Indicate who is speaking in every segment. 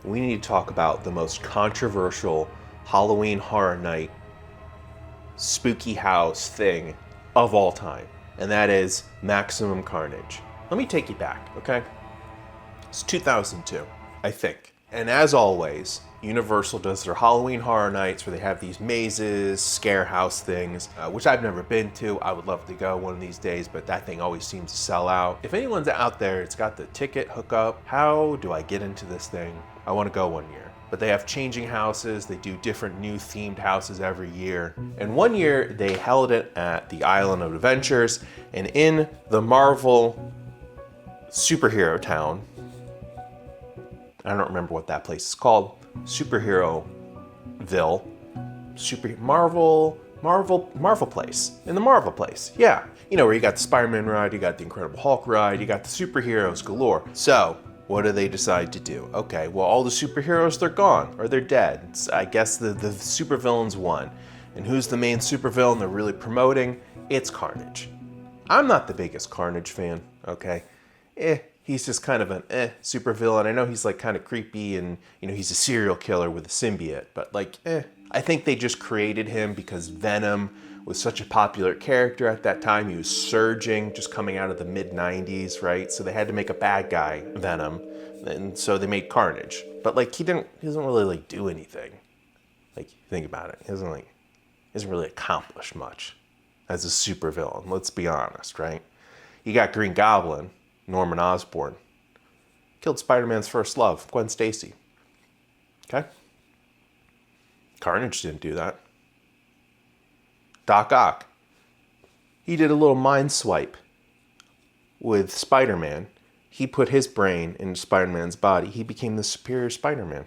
Speaker 1: we need to talk about the most controversial Halloween Horror Night spooky house thing of all time, and that is Maximum Carnage. Let me take you back, okay? It's 2002, I think. And as always, Universal does their Halloween Horror Nights where they have these mazes, scare house things, which I've never been to. I would love to go one of these days, but that thing always seems to sell out. If anyone's out there, it's got the ticket hookup. How do I get into this thing? I want to go one year. But they have changing houses. They do different new themed houses every year. And one year they held it at the Island of Adventures, and in the Marvel superhero town, I don't remember what that place is called, Superheroville, Marvel place, in the Marvel place, yeah. You know, where you got the Spider-Man ride, you got the Incredible Hulk ride, you got the superheroes galore. So, what do they decide to do? Okay, well, all the superheroes, they're gone, or they're dead. I guess the supervillains won. And who's the main supervillain they're really promoting? It's Carnage. I'm not the biggest Carnage fan, okay? He's just kind of an supervillain. I know he's like kind of creepy and, you know, he's a serial killer with a symbiote, but like, I think they just created him because Venom was such a popular character at that time. He was surging, just coming out of the mid-90s, right? So they had to make a bad guy, Venom, and so they made Carnage. But like, he doesn't really like do anything. Like, think about it. He doesn't really accomplish much as a supervillain, let's be honest, right? You got Green Goblin, Norman Osborn. Killed Spider-Man's first love, Gwen Stacy. Okay? Carnage didn't do that. Doc Ock. He did a little mind swipe with Spider-Man. He put his brain into Spider-Man's body. He became the superior Spider-Man.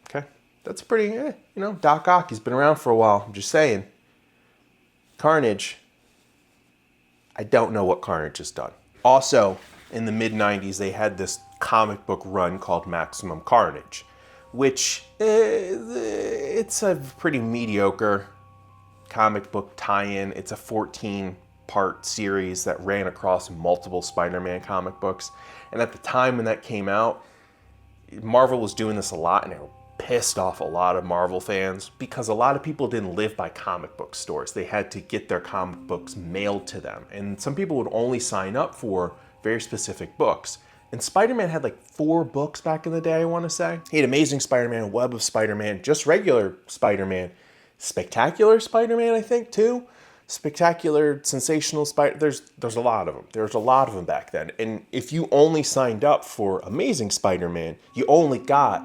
Speaker 1: Okay? That's pretty, you know, Doc Ock, he's been around for a while. I'm just saying. Carnage, I don't know what Carnage has done. Also, in the mid-90s, they had this comic book run called Maximum Carnage, which it's a pretty mediocre comic book tie-in. It's a 14-part series that ran across multiple Spider-Man comic books. And at the time when that came out, Marvel was doing this a lot, and it pissed off a lot of Marvel fans because a lot of people didn't live by comic book stores. They had to get their comic books mailed to them. And some people would only sign up for very specific books. And Spider-Man had like 4 books back in the day, I want to say. He had Amazing Spider-Man, Web of Spider-Man, just regular Spider-Man, Spectacular Spider-Man, I think, too. Spectacular, Sensational Spider, there's a lot of them. There's a lot of them back then. And if you only signed up for Amazing Spider-Man, you only got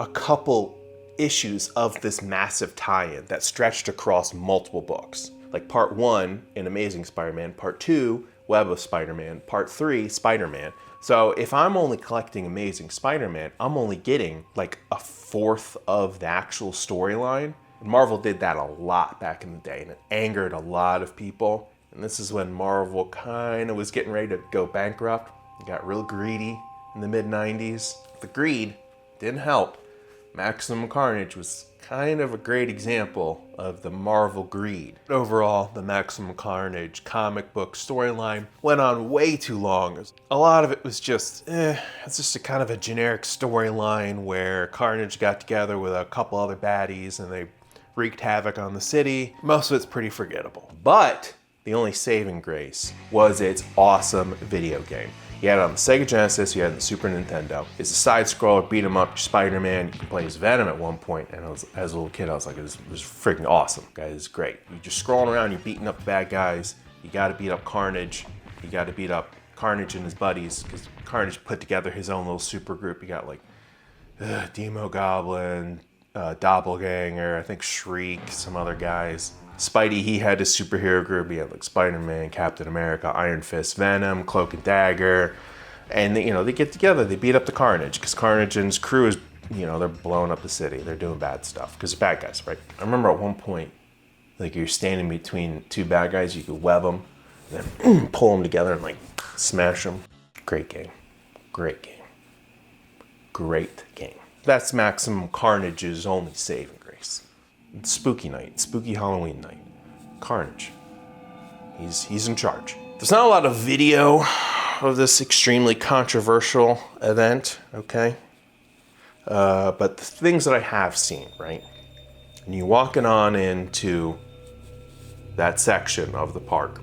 Speaker 1: a couple issues of this massive tie-in that stretched across multiple books. Like part 1 in Amazing Spider-Man, part 2, Web of Spider-Man, part 3, Spider-Man. So if I'm only collecting Amazing Spider-Man, I'm only getting like a fourth of the actual storyline. Marvel did that a lot back in the day, and it angered a lot of people. And this is when Marvel kind of was getting ready to go bankrupt. It got real greedy in the mid-90s. The greed didn't help. Maximum Carnage was kind of a great example of the Marvel greed. Overall, the Maximum Carnage comic book storyline went on way too long. A lot of it was just, it's just a kind of a generic storyline where Carnage got together with a couple other baddies and they wreaked havoc on the city. Most of it's pretty forgettable. But the only saving grace was its awesome video game. You had it on the Sega Genesis, you had it on the Super Nintendo. It's a side-scroller, beat 'em up, Spider-Man. You can play as Venom at one point, and as a little kid, I was like, it was freaking awesome, guys. It's great. You're just scrolling around, you're beating up the bad guys. You gotta beat up Carnage. You gotta beat up Carnage and his buddies, because Carnage put together his own little super group. You got like Demo Goblin, Doppelganger, I think Shriek, some other guys. Spidey, he had his superhero group. He had like Spider-Man, Captain America, Iron Fist, Venom, Cloak and Dagger. And they get together, they beat up the Carnage, because Carnage and his crew is, they're blowing up the city. They're doing bad stuff, because they're bad guys, right? I remember at one point, like you're standing between 2 bad guys, you could web them, and then pull them together and like smash them. Great game. Great game. Great game. That's Maximum Carnage's only saving grace. Spooky night, spooky Halloween night. Carnage. He's in charge. There's not a lot of video of this extremely controversial event, okay? But the things that I have seen, right? And you walking on into that section of the park.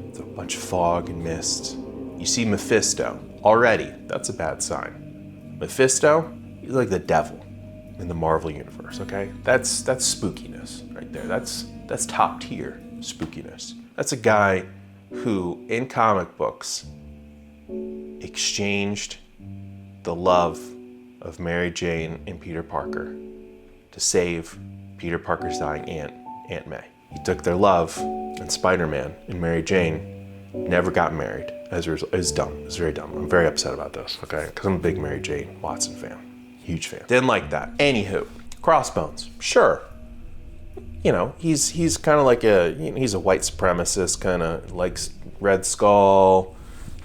Speaker 1: It's a bunch of fog and mist. You see Mephisto. Already, that's a bad sign. Mephisto, he's like the devil in the Marvel universe, okay? That's spookiness right there. That's top tier spookiness. That's a guy who, in comic books, exchanged the love of Mary Jane and Peter Parker to save Peter Parker's dying Aunt May. He took their love, and Spider-Man and Mary Jane never got married. As a result, it's dumb. It's very dumb. I'm very upset about this, okay? Because I'm a big Mary Jane Watson fan. Huge fan. Didn't like that. Anywho, Crossbones. Sure. You know, he's kind of like he's a white supremacist, kind of likes Red Skull,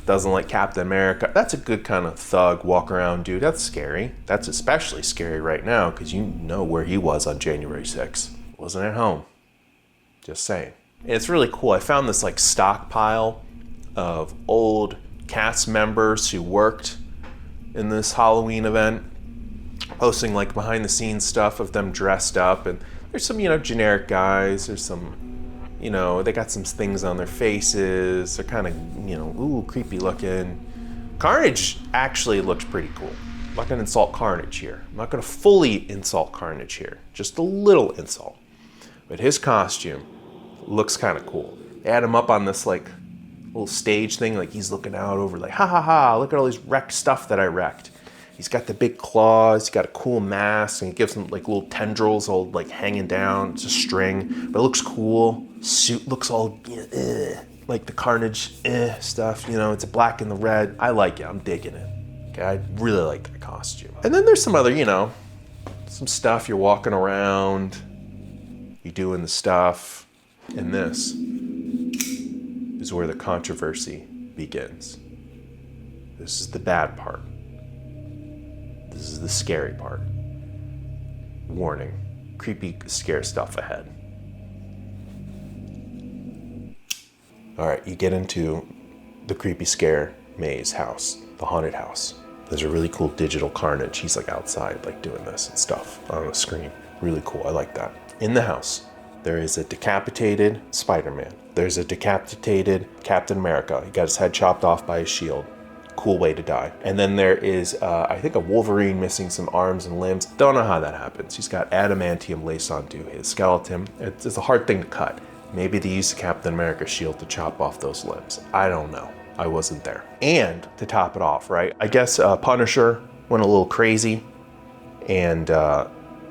Speaker 1: doesn't like Captain America. That's a good kind of thug, walk around dude. That's scary. That's especially scary right now because you know where he was on January 6th. Wasn't at home. Just saying. And it's really cool. I found this like stockpile of old cast members who worked in this Halloween event, posting like behind the scenes stuff of them dressed up. And there's some, generic guys. There's some, they got some things on their faces. They're kind of, creepy looking. Carnage actually looks pretty cool. I'm not going to insult Carnage here. I'm not going to fully insult Carnage here. Just a little insult. But his costume looks kind of cool. They had him up on this like little stage thing, like he's looking out over like, ha ha ha, look at all these wrecked stuff that I wrecked. He's got the big claws, he's got a cool mask, and he gives them like little tendrils all like hanging down. It's a string, but it looks cool. Suit looks all like the Carnage stuff, it's black and the red. I like it, I'm digging it. Okay, I really like that costume. And then there's some other, some stuff, you're walking around, you're doing the stuff, and this is where the controversy begins. This is the bad part. This is the scary part. Warning, creepy, scare stuff ahead. All right, you get into the creepy scare maze house, the haunted house. There's a really cool digital Carnage. He's like outside, like doing this and stuff on the screen. Really cool, I like that. In the house, there is a decapitated Spider-Man. There's a decapitated Captain America. He got his head chopped off by his shield. Cool way to die. And then there is, I think, a Wolverine missing some arms and limbs. Don't know how that happens. He's got adamantium laced onto his skeleton. It's a hard thing to cut. Maybe they used the Captain America shield to chop off those limbs. I don't know. I wasn't there. And to top it off, right? I guess Punisher went a little crazy, and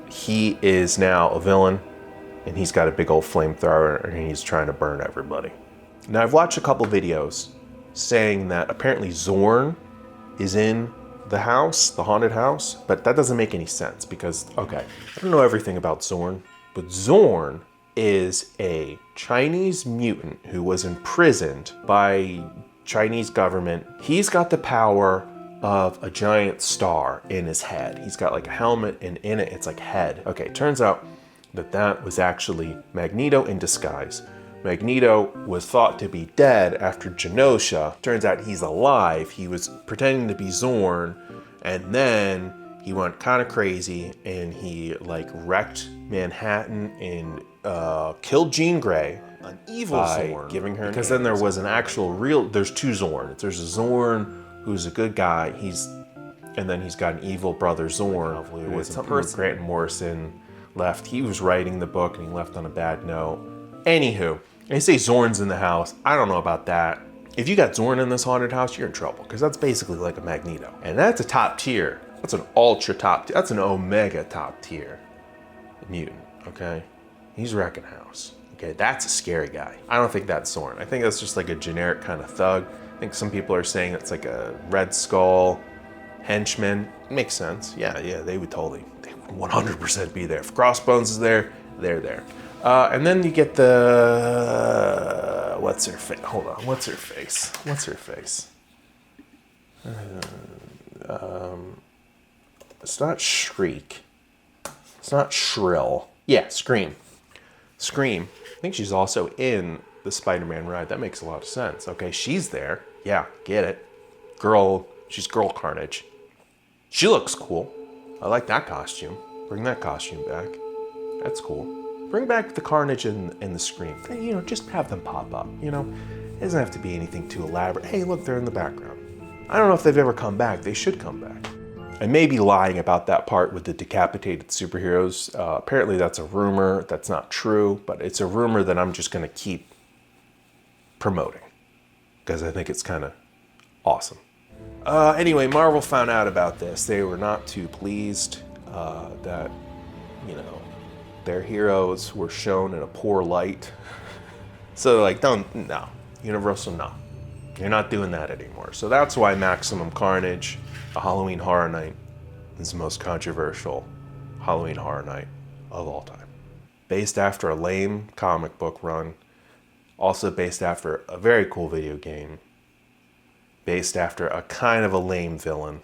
Speaker 1: he is now a villain, and he's got a big old flamethrower, and he's trying to burn everybody. Now, I've watched a couple videos saying that apparently Zorn is in the house, the haunted house, but that doesn't make any sense because, okay, I don't know everything about Zorn, but Zorn is a Chinese mutant who was imprisoned by Chinese government. He's got the power of a giant star in his head. He's got like a helmet, and in it, it's like head. Okay, turns out that was actually Magneto in disguise. Magneto was thought to be dead after Genosha. Turns out he's alive. He was pretending to be Zorn, and then he went kind of crazy, and he like wrecked Manhattan and killed Jean Grey, an evil Zorn, giving her because then there was an actual real. There's two Zorns. There's a Zorn who's a good guy. And then he's got an evil brother Zorn who was something with Grant Morrison left. He was writing the book and he left on a bad note. Anywho, they say Zorn's in the house. I don't know about that. If you got Zorn in this haunted house, you're in trouble because that's basically like a Magneto. And that's a top tier. That's an ultra top tier. That's an omega top tier mutant, okay? He's wrecking house. Okay, that's a scary guy. I don't think that's Zorn. I think that's just like a generic kind of thug. I think some people are saying it's like a Red Skull henchman. Makes sense. Yeah, they would 100% be there. If Crossbones is there, they're there. And then you get the, what's her face? Hold on, what's her face? It's not Shriek. It's not Shrill. Yeah, Scream. I think she's also in the Spider-Man ride. That makes a lot of sense. Okay, she's there. Yeah, get it. She's Girl Carnage. She looks cool. I like that costume. Bring that costume back. That's cool. Bring back the Carnage and the Scream. You know, just have them pop up, you know? It doesn't have to be anything too elaborate. Hey, look, they're in the background. I don't know if they've ever come back. They should come back. I may be lying about that part with the decapitated superheroes. Apparently that's a rumor. That's not true, but it's a rumor that I'm just going to keep promoting because I think it's kind of awesome. Anyway, Marvel found out about this. They were not too pleased that, you know, their heroes were shown in a poor light. So they're like, no, Universal, no. You're not doing that anymore. So that's why Maximum Carnage, a Halloween Horror Night, is the most controversial Halloween Horror Night of all time. Based after a lame comic book run, also based after a very cool video game, based after a kind of a lame villain.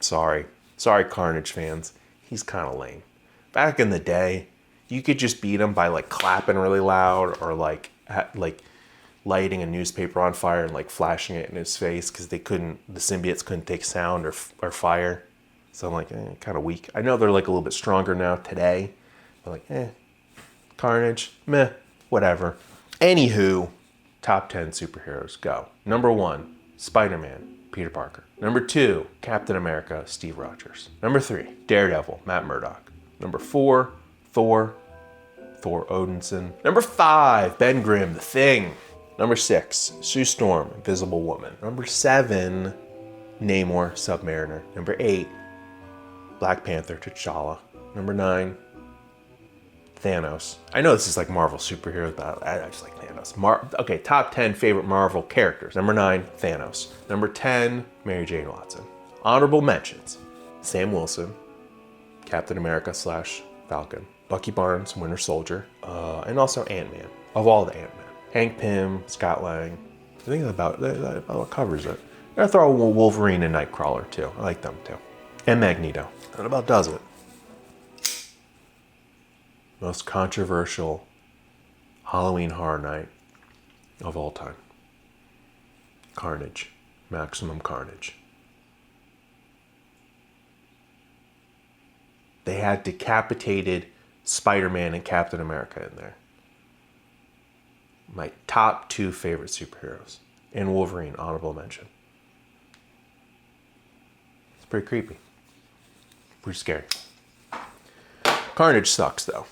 Speaker 1: Sorry Carnage fans, he's kind of lame. Back in the day, you could just beat him by like clapping really loud or like lighting a newspaper on fire and like flashing it in his face because the symbiotes couldn't take sound or fire. So I'm like, kind of weak. I know they're like a little bit stronger now today. But like, Carnage, meh, whatever. Anywho, top 10 superheroes, go. Number 1, Spider-Man, Peter Parker. Number 2, Captain America, Steve Rogers. Number 3, Daredevil, Matt Murdock. Number 4, Thor Odinson. Number 5, Ben Grimm, The Thing. Number 6, Sue Storm, Invisible Woman. Number 7, Namor, Submariner. Number 8, Black Panther, T'Challa. Number 9, Thanos. I know this is like Marvel superheroes, but I just like Thanos. Okay, top 10 favorite Marvel characters. Number 9, Thanos. Number 10, Mary Jane Watson. Honorable mentions, Sam Wilson, Captain America / Falcon, Bucky Barnes, Winter Soldier, and also Ant-Man, of all the Ant-Man. Hank Pym, Scott Lang. I think that about covers it. I'm gonna throw Wolverine and Nightcrawler too. I like them too. And Magneto. That about does it. Most controversial Halloween Horror Night of all time. Carnage. Maximum Carnage. They had decapitated Spider-Man and Captain America in there. My top 2 favorite superheroes. And Wolverine, honorable mention. It's pretty creepy. Pretty scary. Carnage sucks though.